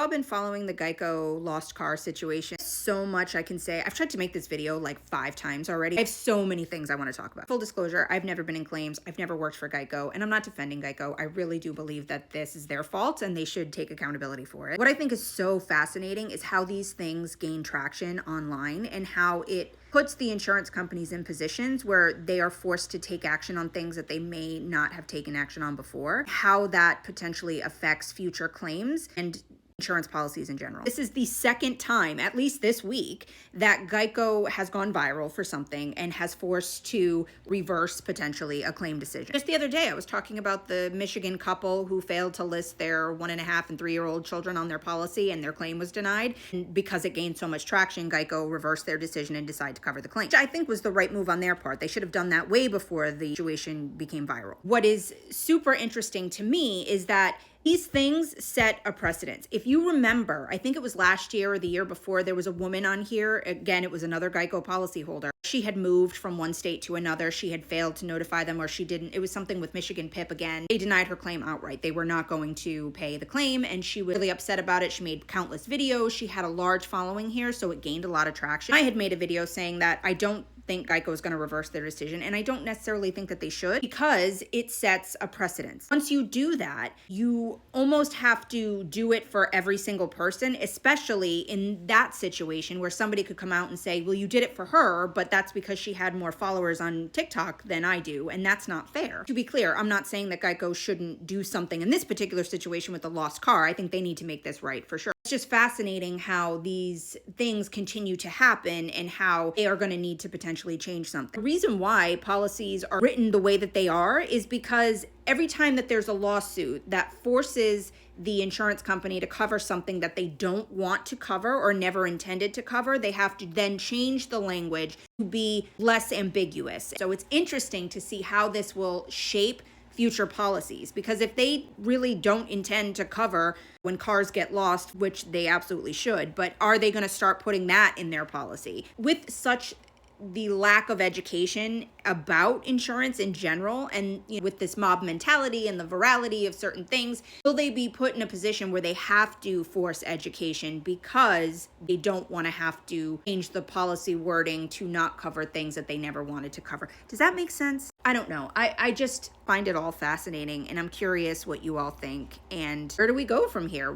I've been following the Geico lost car situation. So much I can say. I've tried to make this video like 5 times already. I have so many things I want to talk about. Full disclosure, I've never been in claims. I've never worked for Geico, and I'm not defending Geico. I really do believe that this is their fault and they should take accountability for it. What I think is so fascinating is how these things gain traction online and how it puts the insurance companies in positions where they are forced to take action on things that they may not have taken action on before, how that potentially affects future claims and insurance policies in general. This is the second time, at least this week, that Geico has gone viral for something and has forced to reverse potentially a claim decision. Just the other day, I was talking about the Michigan couple who failed to list their 1.5 and 3-year-old children on their policy and their claim was denied. And because it gained so much traction, Geico reversed their decision and decided to cover the claim, which I think was the right move on their part. They should have done that way before the situation became viral. What is super interesting to me is that these things set a precedent. If you remember, I think it was last year or the year before, there was a woman on here. Again, it was another Geico policyholder. She had moved from one state to another. She had failed to notify them, or she didn't. It was something with Michigan PIP again. They denied her claim outright. They were not going to pay the claim, and she was really upset about it. She made countless videos. She had a large following here, so it gained a lot of traction. I had made a video saying that I don't think Geico is going to reverse their decision, and I don't necessarily think that they should, because it sets a precedent. Once you do that, you almost have to do it for every single person, especially in that situation where somebody could come out and say, well, you did it for her, but that's because she had more followers on TikTok than I do, and that's not fair. To be clear, I'm not saying that Geico shouldn't do something in this particular situation with the lost car. I think they need to make this right for sure. It's just fascinating how these things continue to happen and how they are going to need to potentially change something. The reason why policies are written the way that they are is because every time that there's a lawsuit that forces the insurance company to cover something that they don't want to cover or never intended to cover, they have to then change the language to be less ambiguous. So it's interesting to see how this will shape future policies, because if they really don't intend to cover when cars get lost, which they absolutely should, but are they going to start putting that in their policy? With such the lack of education about insurance in general, and with this mob mentality and the virality of certain things, will they be put in a position where they have to force education because they don't want to have to change the policy wording to not cover things that they never wanted to cover? Does that make sense? I don't know. I just find it all fascinating, and I'm curious what you all think, and where do we go from here?